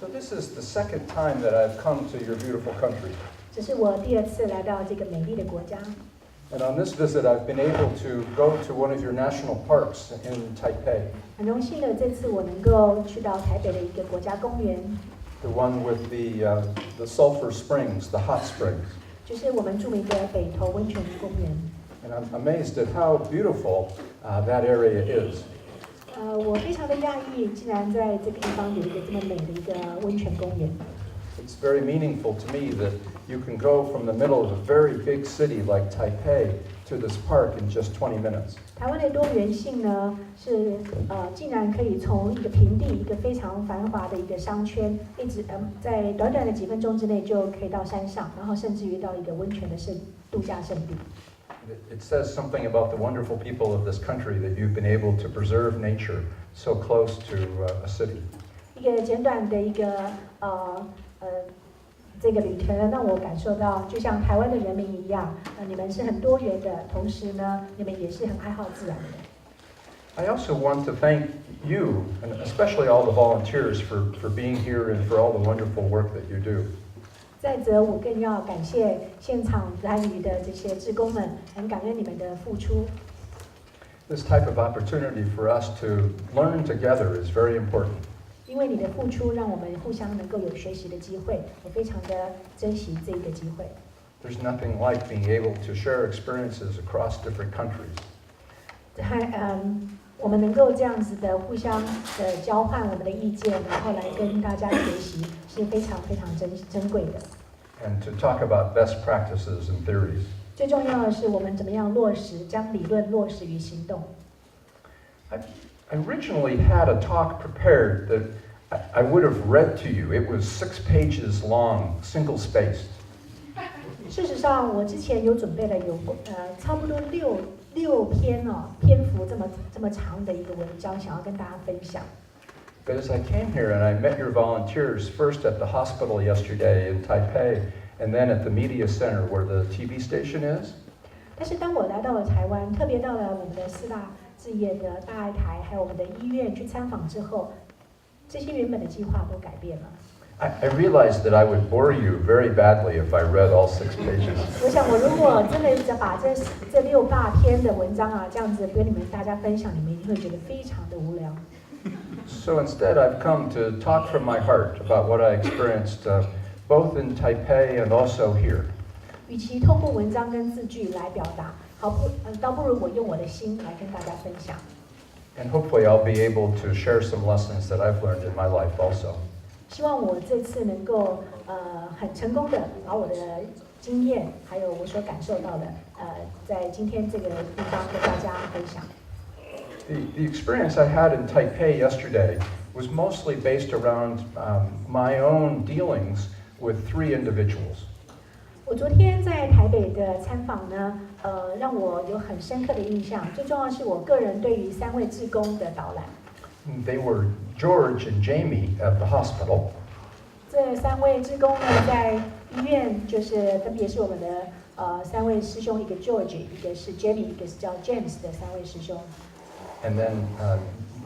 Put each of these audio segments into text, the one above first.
So this is the second time that I've come to your beautiful country. 这是我第2次来到这个美丽的国家。And on this visit, I've been able to go to one of your national parks in Taipei. 很荣幸的，这次我能够去到台北的一个国家公园。The one with the sulfur springs, the hot springs. 就是我们著名的北投温泉公园。And I'm amazed at how beautiful that area is. 我非常的讶异，竟然在这个地方有一个这么美的一个温泉公园。It's very meaningful to me that you can go from the middle of a very big city like Taipei to this park in just 20 minutes. 台湾的多元性呢，是竟然可以从一个平地，一个非常繁华的一个商圈，一直在短短的几分钟之内就可以到山上，然后甚至于到一个温泉的度假胜地。It says something about the wonderful people of this country that you've been able to preserve nature so close to a city. 一个简短的一个这个旅程呢，让我感受到，就像台湾的人民一样，你们是很多元的，同时呢，你们也是很爱好自然的。I also want to thank you, and especially all the volunteers, for being here and for all the wonderful work that you do. 再者，我更要感谢现场参与的这些志工们，很感恩你们的付出。This type of opportunity for us to learn together is very important. 因为你的付出，让我们互相能够有学习的机会，我非常的珍惜这个机会。There's nothing like being able to share experiences across different countries. 我们能够这样子的互相的交换我们的意见，然后来跟大家学习，是非常非常珍贵的。And to talk about best practices and theories. 最重要的是，我们怎么样落实，将理论落实于行动。I originally had a talk prepared that I would have read to you. It was 6 pages long, single-spaced. 事实上，我之前有准备了差不多六篇篇幅这么长的一个文章，想要跟大家分享。But as I came here and I met your volunteers first at the hospital yesterday in Taipei, and then at the media center where the TV station is. 但是当我来到了台湾，特别到了我们的4大志业的大爱台，还有我们的医院去参访之后，这些原本的计划都改变了。I realized that I would bore you very badly if I read all 6 pages. 我想，我如果真的把这6大篇的文章这样子跟你们大家分享，你们一定会觉得非常的无聊。So instead, I've come to talk from my heart about what I experienced both in Taipei and also here. 与其透过文章跟字句来表达，倒不如我用我的心来跟大家分享。And hopefully, I'll be able to share some lessons that I've learned in my life also. 希望我这次能够很成功的把我的经验，还有我所感受到的，在今天这个地方跟大家分享。The experience I had in Taipei yesterday was mostly based around my own dealings with 3 individuals. 我昨天在台北的参访呢，让我有很深刻的印象。最重要的是我个人对于3位志工的导览。They were George and Jamie at the hospital. 这3位志工呢，在医院就是分别是我们的3位师兄，一个 George， 一个是 Jamie， 一个是叫 James 的3位师兄。And then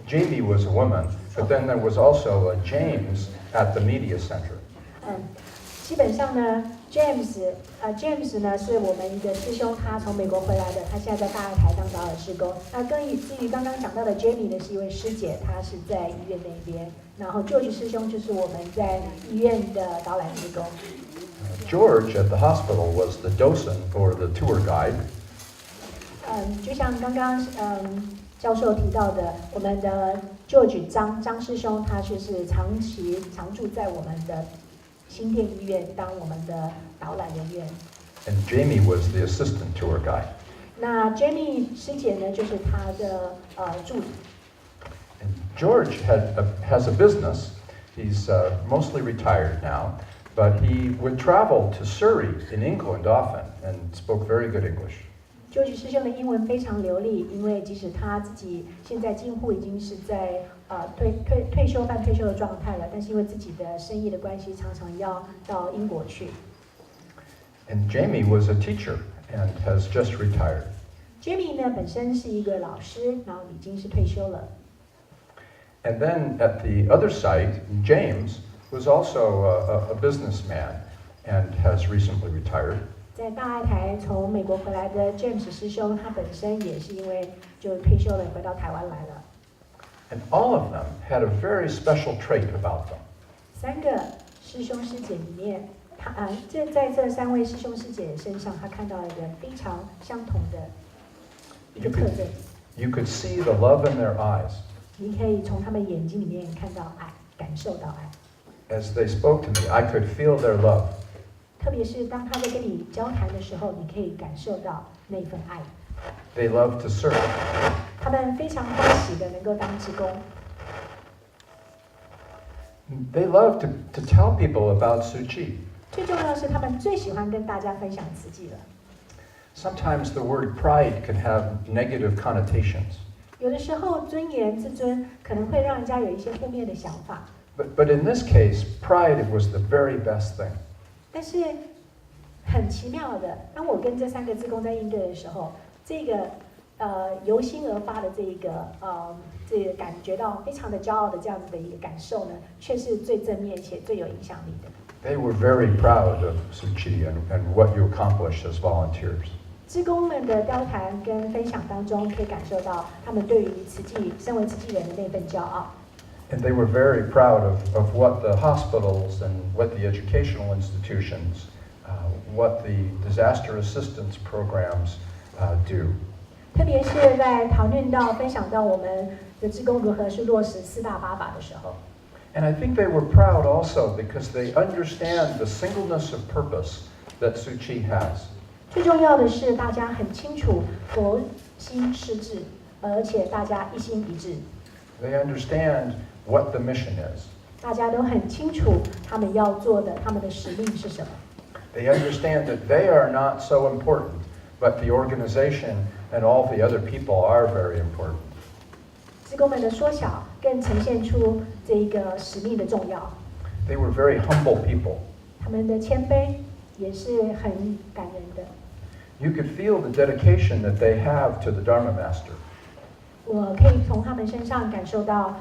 Jamie was a woman, but then there was also a James at the media center. 基本上呢 ，James 呢是我们一个师兄，他从美国回来的，他现在在大爱台当导览志工。那至于刚刚讲到的 Jamie 呢，是一位师姐，她是在医院那边。然后 George 师兄就是我们在医院的导览志工。George at the hospital was the docent or the tour guide. 就像刚刚教授提到的，我们的 George 张师兄，他就是常驻在我们的新店医院当我们的导览人员。And Jamie was the assistant tour guide. 那 Jamie 师姐呢，就是他的助理。And George has a business. He's mostly retired now, but he would travel to Surrey in England often and spoke very good English. George 师兄的英文非常流利，因为即使他自己现在几乎已经是在退休半退休的状态了，但是因为自己的生意的关系，常常要到英国去。And Jamie was a teacher and has just retired. Jamie 呢本身是一个老师，然后已经是退休了。And then at the other site, James was also a businessman and has recently retired. 在大爱台从美国回来的 James 师兄，他本身也是因为就退休了，回到台湾来了。And all of them had a very special trait about them. 3个师兄师姐里面，在这3位师兄师姐身上，他看到了一个非常相同的一个特征。You could see the love in their eyes. 你可以从他们眼睛里面看到爱，感受到爱。As they spoke to me, I could feel their love. 特别是当他在跟你交谈的时候，你可以感受到那份爱。They love to serve. 他们非常欢喜的能够当志工。They love to tell people about Tzu Chi. 最重要的是，他们最喜欢跟大家分享慈济了。Sometimes the word pride can have negative connotations. 有的时候，尊严、自尊可能会让人家有一些负面的想法。But in this case, pride was the very best thing. 但是很奇妙的，当我跟这3个志工在应对的时候，这个由心而发的这个感觉到非常的骄傲的这样子的一个感受呢，却是最正面且最有影响力的。They were very proud of Tzu Chi and what you accomplished as volunteers. 志工们的交谈跟分享当中，可以感受到他们对于慈济身为慈济人的那份骄傲。And they were very proud of what the hospitals and what the educational institutions, what the disaster assistance programs do. 特别是在讨论到、分享到我们的志工如何去落实4大8法的时候。And I think they were proud also because they understand the singleness of purpose that Tzu Chi has. 最重要的是，大家很清楚佛心施治，而且大家一心一致。They understand what the mission is. 大家都很清楚他们要做的，他们的使命是什么。They understand that they are not so important, but the organization and all the other people are very important. 志工们的缩小，更呈现出这一个使命的重要。They were very humble people. 他们的谦卑也是很感人的。You could feel the dedication that they have to the Dharma Master. 我可以从他们身上感受到，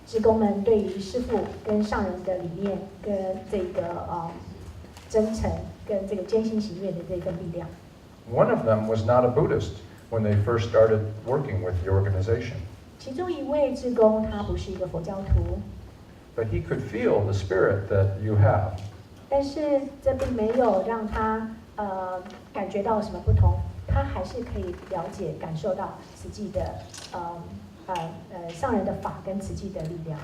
志工们对于师父跟上人的理念，跟这个真诚，跟这个艰辛行愿的这份力量。One of them was not a Buddhist when they first started working with the organization. 其中一位志工，他不是一个佛教徒， But he could feel the spirit that you have. 但是这并没有让他感觉到什么不同，他还是可以了解、感受到慈济的上人的法跟慈济的力量。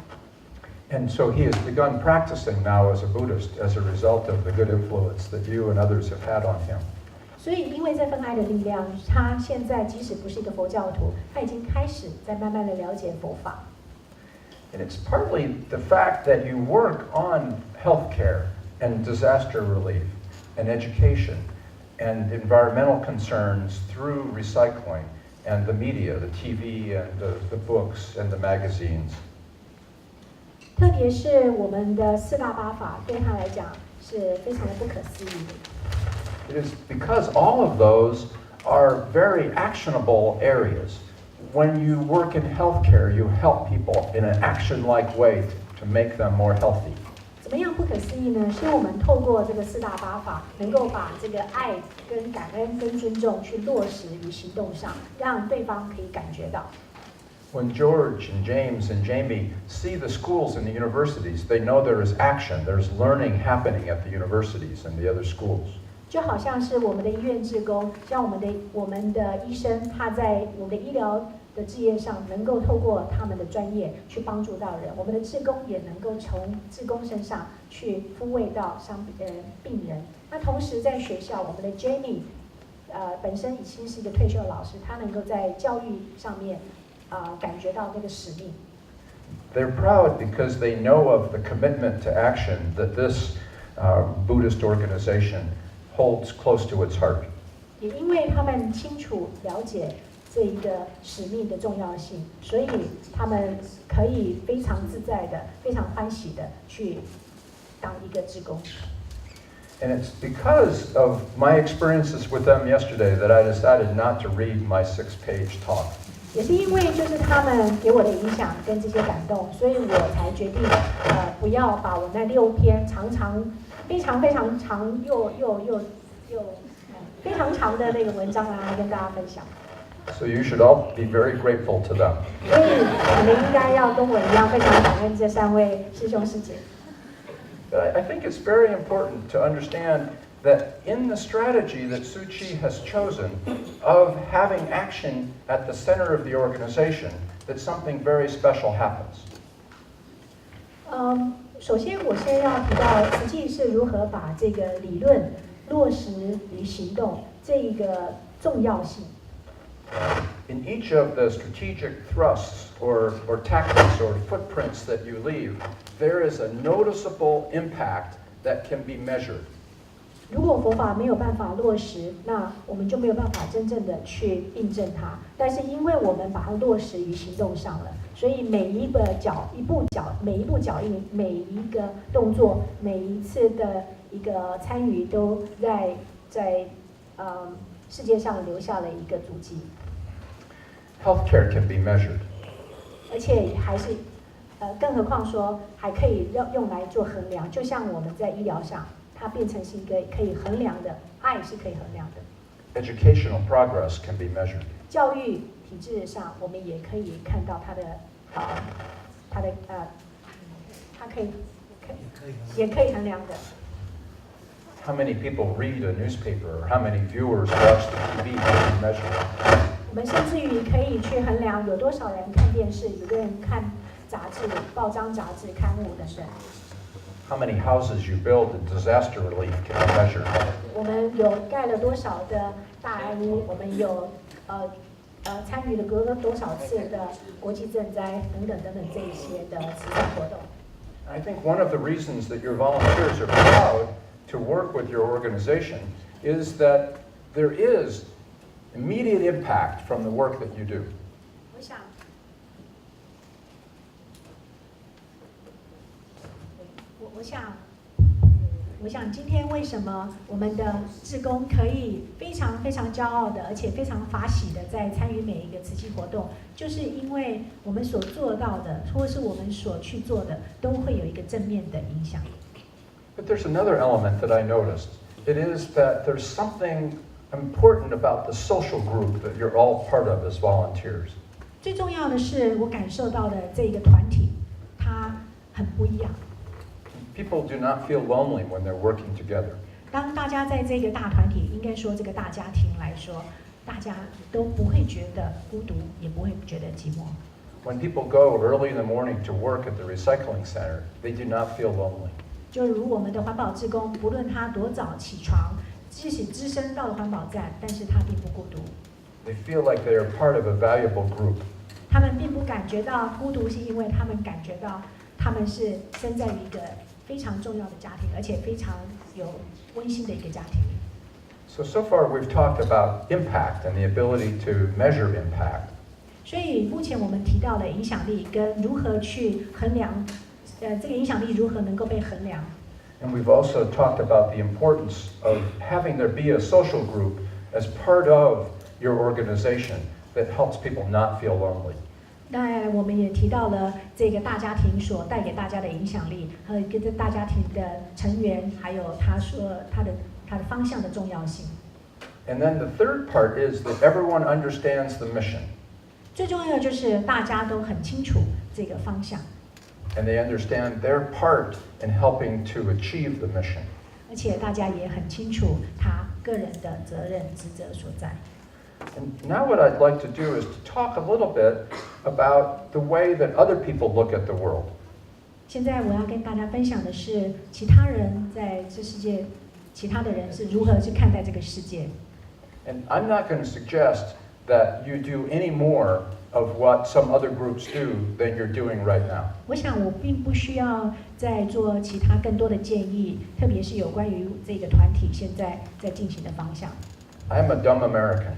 And so he has begun practicing now as a Buddhist as a result of the good influence that you and others have had on him. 所以，因为这份爱的力量，他现在即使不是一个佛教徒，他已经开始在慢慢的了解佛法。And it's partly the fact that you work on healthcare and disaster relief and education and environmental concerns through recycling and the media, the TV and the books and the magazines. 特别是我们的4大8法，对他来讲是非常的不可思议的。It is because all of those are very actionable areas. When you work in healthcare, you help people in an action-like way to make them more healthy. 怎么样不可思议呢？是我们透过这个4大8法，能够把这个爱、跟感恩、跟尊重去落实于行动上，让对方可以感觉到。When George and James and Jamie see the schools and the universities, they know there is action, there's learning happening at the universities and the other schools. 就好像是我们的医院志工，像我们的医生，他在我们的医疗的事业上，能够透过他们的专业去帮助到人。我们的志工也能够从志工身上去抚慰到病人。那同时在学校，我们的 Jamie，本身已经是一个退休的老师，他能够在教育上面感觉到那个使命。They're proud because they know of the commitment to action that this Buddhist organization holds close to its heart. 也因为他们清楚了解这一个使命的重要性，所以他们可以非常自在的、非常欢喜的去当一个志工。And it's because of my experiences with them yesterday that I decided not to read my 6-page talk. 也是因为就是他们给我的影响跟这些感动，所以我才决定不要把我那6篇非常长又非常长的那个文章来跟大家分享。So you should all be very grateful to them. 所以你们应该要跟我一样非常感恩这3位师兄师姐。But I think it's very important to understand that in the strategy that Tzu Chi has chosen of having action at the center of the organization, that something very special happens. 首先我先要提到慈济是如何把这个理论落实于行动这一个重要性。In each of the strategic thrusts or tactics or footprints that you leave, there is a noticeable impact that can be measured. 如果佛法没有办法落实，那我们就没有办法真正的去印证它。但是因为我们把它落实于行动上了，所以每一步脚印、每一个动作、每一次的一个参与，都在世界上留下了一个足迹。Healthcare can be measured. 而且还是更何况说还可以用来做衡量，就像我们在医疗上。它变成是一个可以衡量的，爱是可以衡量的。Educational progress can be measured. 教育体制上，我们也可以看到它也可以衡量的。How many people read a newspaper or how many viewers watch the TV can be measured. 我们甚至于可以去衡量有多少人看电视，有的人看杂志、报章、杂志、刊物等等。How many houses you build in disaster relief can be measured. 我们有盖了多少的大安屋，我们有参与了多少次的国际赈灾等等这一些的慈善活动。I think one of the reasons that your volunteers are proud to work with your organization is that there is immediate impact from the work that you do. 我想今天为什么我们的志工可以非常骄傲的，而且非常法喜的在参与每一个慈济活动，就是因为我们所做到的，或是我们所去做的，都会有一个正面的影响。But there's another element that I noticed. It is that there's something important about the social group that you're all part of as volunteers. 最重要的是，我感受到的这个团体，它很不一样。People do not feel lonely when they're working together. 当大家在这个大团体，应该说这个大家庭来说，大家都不会觉得孤独，也不会觉得寂寞。When people go early in the morning to work at the recycling center, they do not feel lonely. 就如我们的环保志工，不论他多早起床，即使只身到了环保站，但是他并不孤独。They feel like they are part of a valuable group. 他们并不感觉到孤独，是因为他们感觉到他们是身在于一个非常重要的家庭，而且非常有温馨的一个家庭。So far we've talked about impact and the ability to measure impact. 所以目前我们提到了影响力跟如何去衡量，这个影响力如何能够被衡量。And we've also talked about the importance of having there be a social group as part of your organization that helps people not feel lonely. 那我们也提到了这个大家庭所带给大家的影响力，和跟这大家庭的成员，还有他的方向的重要性。And then the third part is that everyone understands the mission. 最重要的就是大家都很清楚这个方向。And they understand their part in helping to achieve the mission. 而且大家也很清楚他个人的责任职责所在。And now what I'd like to do is to talk a little bit about the way that other people look at the world. 现在我要跟大家分享的是，其他人在这世界，其他的人是如何去看待这个世界。And I'm not going to suggest that you do any more of what some other groups do than you're doing right now. 我想我并不需要再做其他更多的建议，特别是有关于这个团体现在在进行的方向。I'm a dumb American.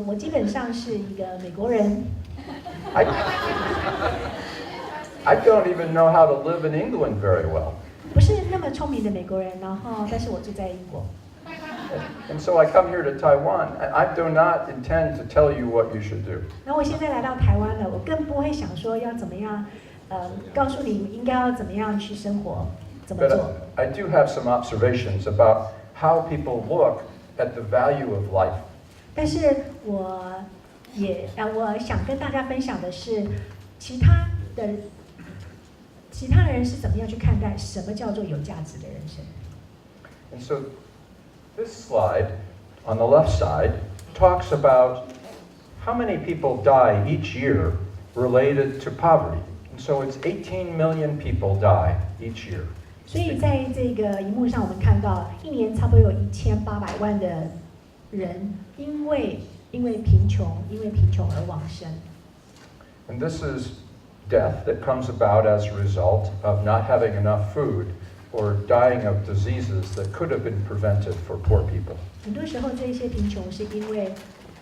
我基本上是一个美国人。I don't even know how to live in England very well. 不是那么聪明的美国人，但是我住在英国。And so I come here to Taiwan, and I do not intend to tell you what you should do. 然后我现在来到台湾了，我更不会想说要怎么样，告诉你应该要怎么样去生活，怎么 But 做。I do have some observations about how people look at the value of life. 但是我想跟大家分享的是，其他的人是怎么样去看待什么叫做有价值的人生。And so this slide on the left side talks about how many people die each year related to poverty. And so it's 18 million people die each year. 所以在这个荧幕上，我们看到一年差不多有1800万的人因为贫穷而往生。And this is death that comes about as a result of not having enough food or dying of diseases that could have been prevented for poor people. 很多时候，这些贫穷是因为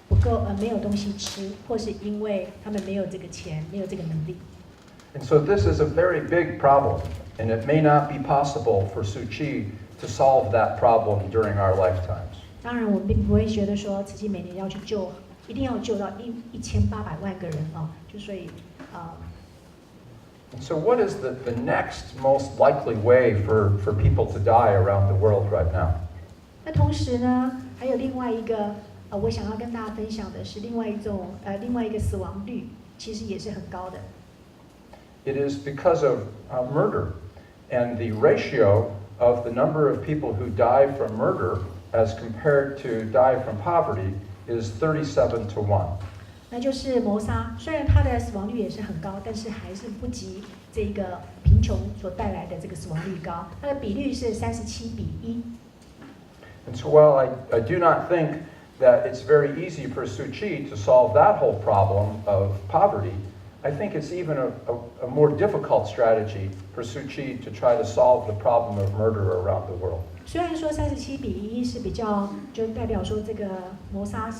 不够没有东西吃，或是因为他们没有这个钱，没有这个能力。And so this is a very big problem, and it may not be possible for Tzu Chi to solve that problem during our lifetimes. 当然，我们并不会觉得说慈济每年要去救，一定要救到1800万个人哦，就所以And so what is the next most likely way for people to die around the world right now? 那同时呢，还有另外一个我想要跟大家分享的是另外一个死亡率，其实也是很高的。It is because of murder, and the ratio of the number of people who die from murder as compared to die from poverty is 37 to 1. 那就是谋杀，虽然它的死亡率也是很高，但是还是不及这个贫穷所带来的这个死亡率高。它的比率是37:1。And so while I do not think that it's very easy for Tzu Chi to solve that whole problem of poverty, I think it's even a more difficult strategy for Tzu Chi to try to solve the problem of murder around the world. 虽然说37:1是比较，就代表说这个谋杀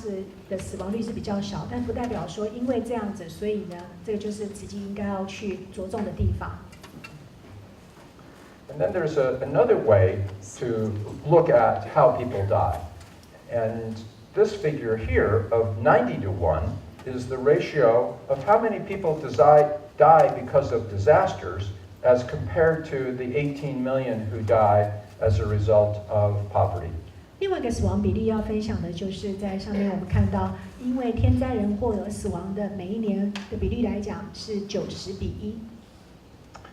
的死亡率是比较少，但不代表说因为这样子，所以呢，这个就是慈济应该要去着重的地方。And then there's another way to look at how people die. And this figure here of 90 to 1 is the ratio of how many people die because of disasters as compared to the 18 million who die as a result of poverty. 另外一个死亡比例要分享的就是在上面我们看到，因为天灾人祸而死亡的每一年的比例来讲是90:1。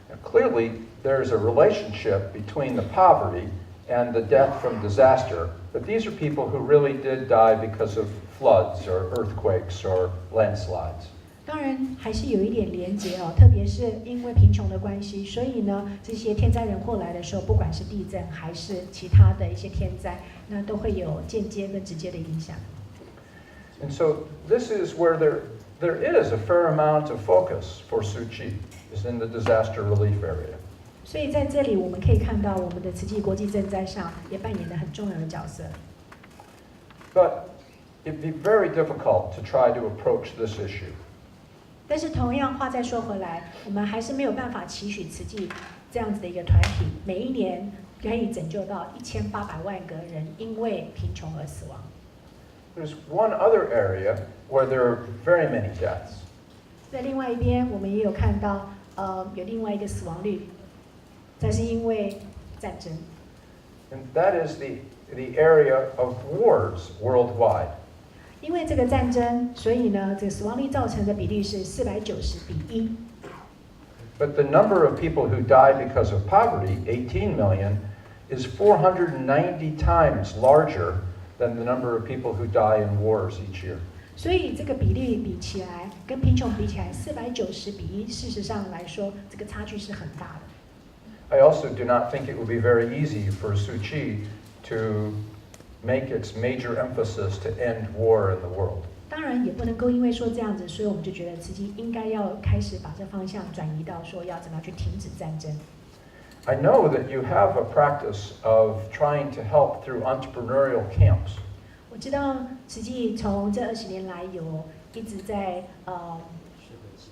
Now, clearly, there's a relationship between the poverty and the death from disaster, but these are people who really did die because of floods or earthquakes or landslides. 当然还是有一点连结哦，特别是因为贫穷的关系，所以呢，这些天灾人祸来的时候，不管是地震还是其他的一些天灾，那都会有间接跟直接的影响。And so this is where there is a fair amount of focus for Tzu Chi, is in the disaster relief area. 所以在这里我们可以看到，我们的慈济国际赈灾上也扮演了很重要的角色。But it'd be very difficult to try to approach this issue. 但是同样话再说回来，我们还是没有办法期许慈济这样子的一个团体，每一年可以拯救到1800万个人因为贫穷而死亡。There's one other area where there are very many deaths. 在另外一边，我们也有看到，有另外一个死亡率，这是因为战争。And that is the area of wars worldwide. 因为这个战争，所以呢，这个死亡率造成的比例是490:1。But the number of people who die because of poverty, 18 million, is 490 times larger than the number of people who die in wars each year. 所以这个比例比起来，跟贫穷比起来，490:1，事实上来说，这个差距是很大的。I also do not think it would be very easy for Tzu Chi to make its major emphasis to end war in the world. 当然也不能够因为说这样子，所以我们就觉得慈济应该要开始把这方向转移到说要怎么样去停止战争。I know that you have a practice of trying to help through entrepreneurial camps. 我知道慈济从这20年来有一直在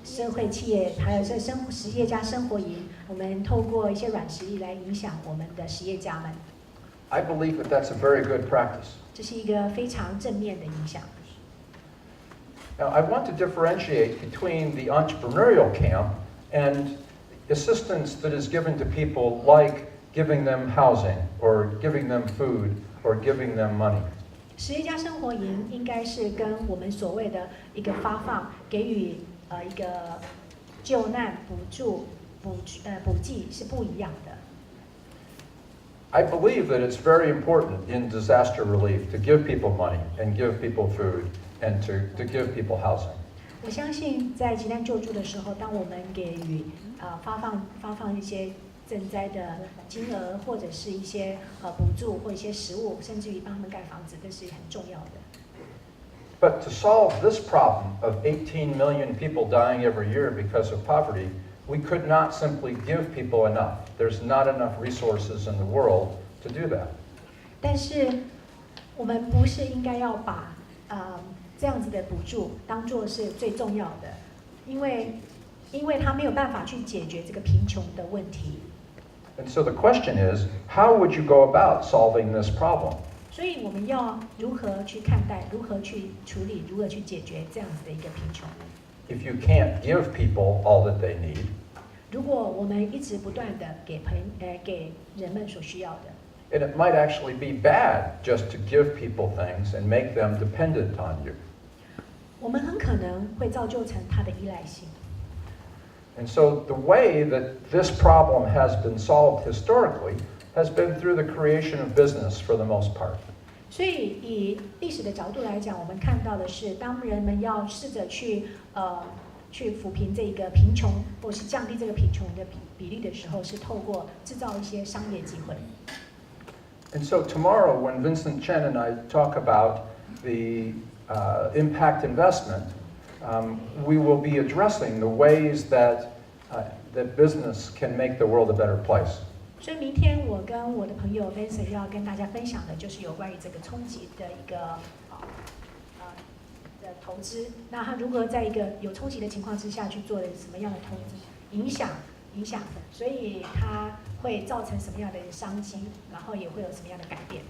社会企业还有在实业家生活营，我们透过一些软实力来影响我们的实业家们。I believe that that's a very good practice. 这是一个非常正面的影响。Now, I want to differentiate between the entrepreneurial camp and assistance that is given to people like giving them housing or giving them food or giving them money. 实业家生活营应该是跟我们所谓的一个发放、给予一个救难、补助、补给是不一样的。I believe that it's very important in disaster relief to give people money and give people food and to give people housing. 我相信在急难救助的时候，当我们给予发放一些赈灾的金额，或者是一些补助或一些食物，甚至于帮他们盖房子，这是很重要的。But to solve this problem of 18 million people dying every year because of poverty, we could not simply give people enough. There's not enough resources in the world to do that. 但是我们不是应该要把这样子的补助当作是最重要的，因为它没有办法去解决这个贫穷的问题。And so the question is, how would you go about solving this problem? 所以我们要如何去看待，如何去处理，如何去解决这样子的一个贫穷？ If you can't give people all that they need, 如果我们一直不断的给人们所需要的， and it might actually be bad just to give people things and make them dependent on you. 我们很可能会造就成他的依赖性。And so the way that this problem has been solved historically has been through the creation of business for the most part. 所以以历史的角度来讲，我们看到的是，当人们要试着去抚平这个贫穷，或是降低这个贫穷的比例的时候，是透过制造一些商业机会。And so tomorrow, when Vincent Chen and I talk about the impact investment, we will be addressing the ways that business can make the world a better place. 所以明天我跟我的朋友 Vincent 要跟大家分享的就是有关于这个冲击的一个的投资。那他如何在一个有冲击的情况之下去做什么样的投资，影响的，所以它会造成什么样的商机，然后也会有什么样的改变。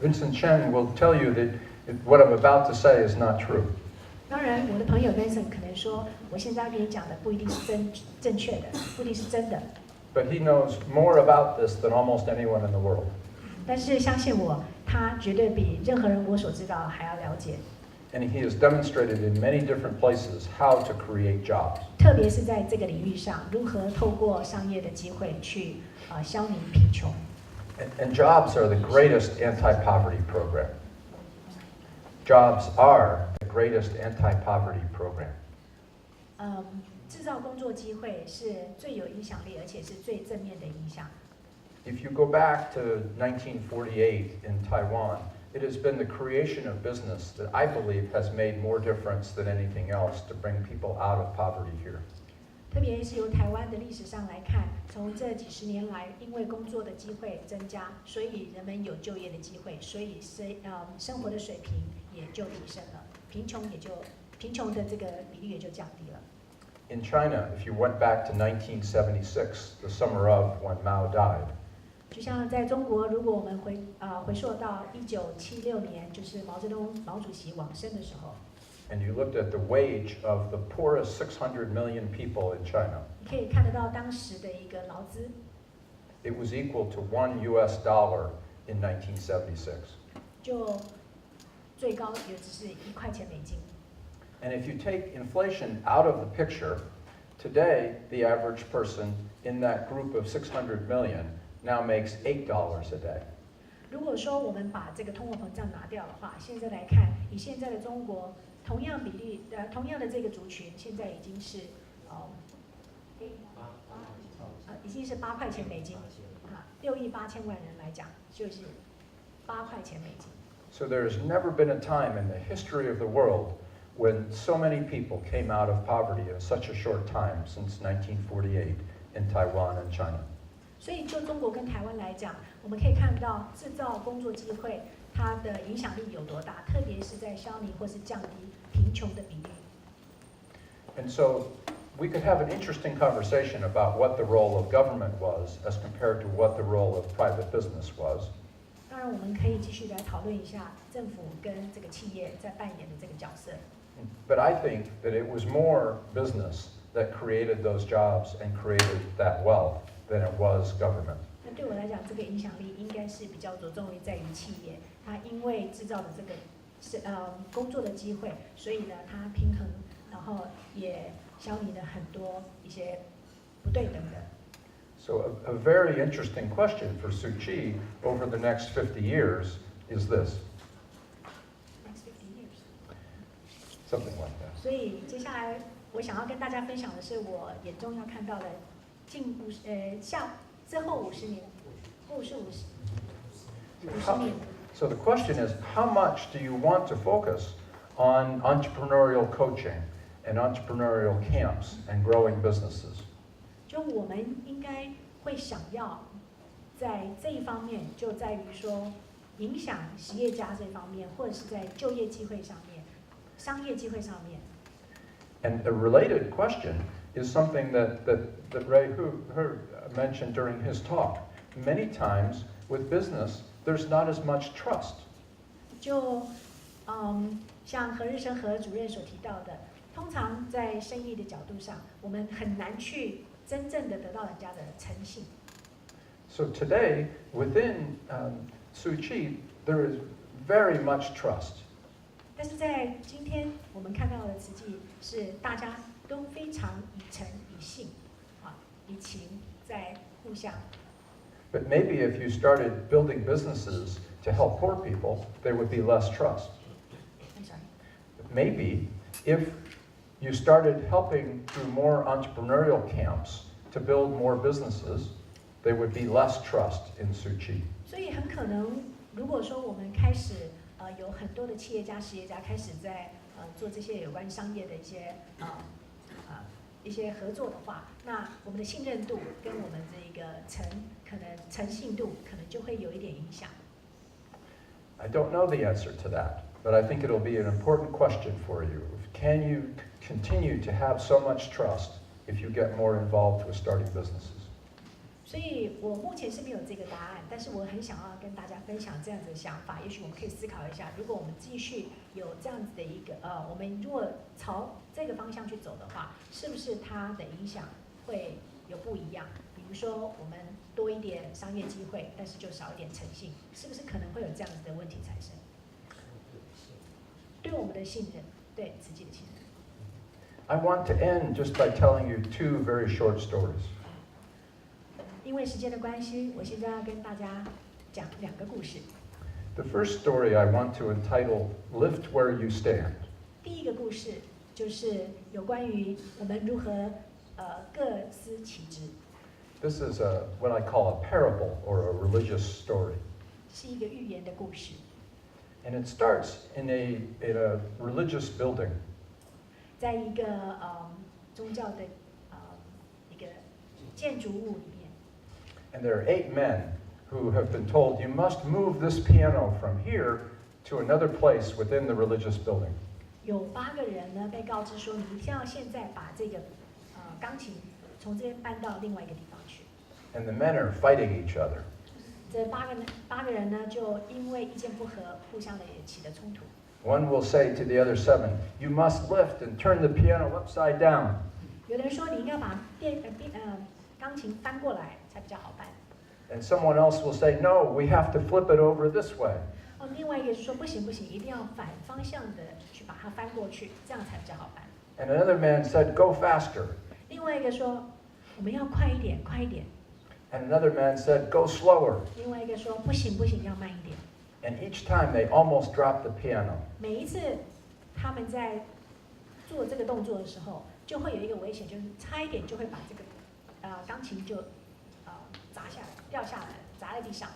Vincent Chen will tell you that what I'm about to say is not true. 当然，我的朋友 Vincent 可能说，我现在要跟你讲的不一定是正确的，不一定是真的。But he knows more about this than almost anyone in the world. 但是相信我，他绝对比任何人我所知道还要了解。And he has demonstrated in many different places how to create jobs. 特别是在这个领域上，如何透过商业的机会去消弭贫穷。And jobs are the greatest anti-poverty program. Jobs are the greatest anti-poverty program. 制造工作机会是最有影响力，而且是最正面的影响。If you go back to 1948 in Taiwan, it has been the creation of business that I believe has made more difference than anything else to bring people out of poverty here. 特别是由台湾的历史上来看，从这几十年来，因为工作的机会增加，所以人们有就业的机会，所以生活的水平也就提升了，贫穷的这个比例也就降低了。In China, if you went back to 1976, the summer of when Mao died, 就像在中国，如果我们回溯到1976年，就是毛主席往生的时候， and you looked at the wage of the poorest 600 million people in China, 你可以看得到当时的一个劳资， it was equal to $1 in 1976. 就最高也只是1块钱美金。And if you take inflation out of the picture, today the average person in that group of 600 million now makes $8 a day. 如果说我们把这个通货膨胀拿掉的话，现在来看，以现在的中国，同样的这个族群，现在已经是已经是8块钱美金，6亿8千万人来讲，就是8块钱美金。So there's never been a time in the history of the world when so many people came out of poverty in such a short time since 1948 in Taiwan and China. 所以就中国跟台湾来讲，我们可以看到制造工作机会，它的影响力有多大，特别是在消弭或是降低贫穷的比例。And so we could have an interesting conversation about what the role of government was as compared to what the role of private business was. 当然，我们可以继续来讨论一下政府跟这个企业在扮演的这个角色。But I think that it was more business that created those jobs and created that wealth than it was government. 那对我来讲，这个影响力应该是比较着重于在于企业，它因为制造的这个工作的机会，所以呢，它平衡，然后也消弭了很多一些不对等的。So a very interesting question for Suu Kyi over the next 50 years is this. Next 50 years. Something like that. 所以接下来我想要跟大家分享的是我眼中要看到的之后50年，或是50年。So the question is, how much do you want to focus on entrepreneurial coaching and entrepreneurial camps and growing businesses? 就我们应该会想要在这一方面，就在于说影响实业家这方面，或者是在就业机会上面、商业机会上面。And a related question is something that Ray Hu mentioned during his talk. Many times with business, there's not as much trust. 就像何日升何主任所提到的，通常在生意的角度上，我们很难去真正的得到人家的诚信。So today, within Suu Kyi, there is very much trust. 但是在今天我们看到的慈济是大家都非常以诚以信，以情在互相。But maybe if you started building businesses to help poor people, there would be less trust. I'm sorry. Maybe if you started helping through more entrepreneurial camps to build more businesses, there would be less trust in Suu Kyi. 所以很可能，如果说我们开始有很多的企业家、实业家开始在做这些有关商业的一些合作的话，那我们的信任度跟我们这个诚信度可能就会有一点影响。I don't know the answer to that, but I think it'll be an important question for you. Can you continue to have so much trust if you get more involved with starting businesses? 所以我目前是没有这个答案，但是我很想要跟大家分享这样子的想法。也许我们可以思考一下，如果我们继续有这样子的一个我们如果朝这个方向去走的话，是不是它的影响会有不一样？比如说我们多一点商业机会，但是就少一点诚信，是不是可能会有这样子的问题产生？对我们的信任，对自己的信任。I want to end just by telling you two very short stories. 因为时间的关系，我现在要跟大家讲2个故事。The first story I want to entitle "Lift Where You Stand." 第一个故事就是有关于我们如何各司其职。This is what I call a parable or a religious story. 是一个寓言的故事。And it starts in a religious building. 在一个宗教的一个建筑物里面。And there are 8 men who have been told, you must move this piano from here to another place within the religious building. 有8个人呢被告知说，你一定要现在把这个钢琴从这边搬到另外一个地方去。And the men are fighting each other. 这8个人呢，就因为意见不合，互相的也起了冲突。One will say to the other 7, you must lift and turn the piano upside down. 有人说你应该把钢琴翻过来才比较好搬。And someone else will say, no, we have to flip it over this way. 另外一个说不行，一定要反方向的去把它翻过去，这样才比较好搬。And another man said, go faster. 另外一个说我们要快一点。And another man said, go slower. 另外一个说不行，要慢一点。And each time they almost dropped the piano. 每一次他们在做这个动作的时候，就会有一个危险，就是差一点就会把这个钢琴就掉下来，砸在地上。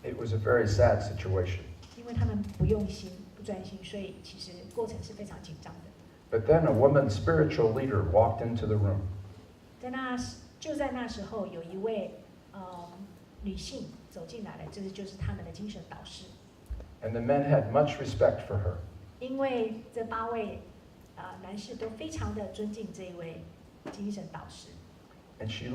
It was a very sad situation. 因为他们不用心、不专心，所以其实过程是非常紧张的。But then a woman spiritual leader walked into the room. 就在那时候，有一位女性走进来了，这就是他们的精神导师。And the men had much respect for her. 因为这8位男士都非常的尊敬这一位精神导师。And she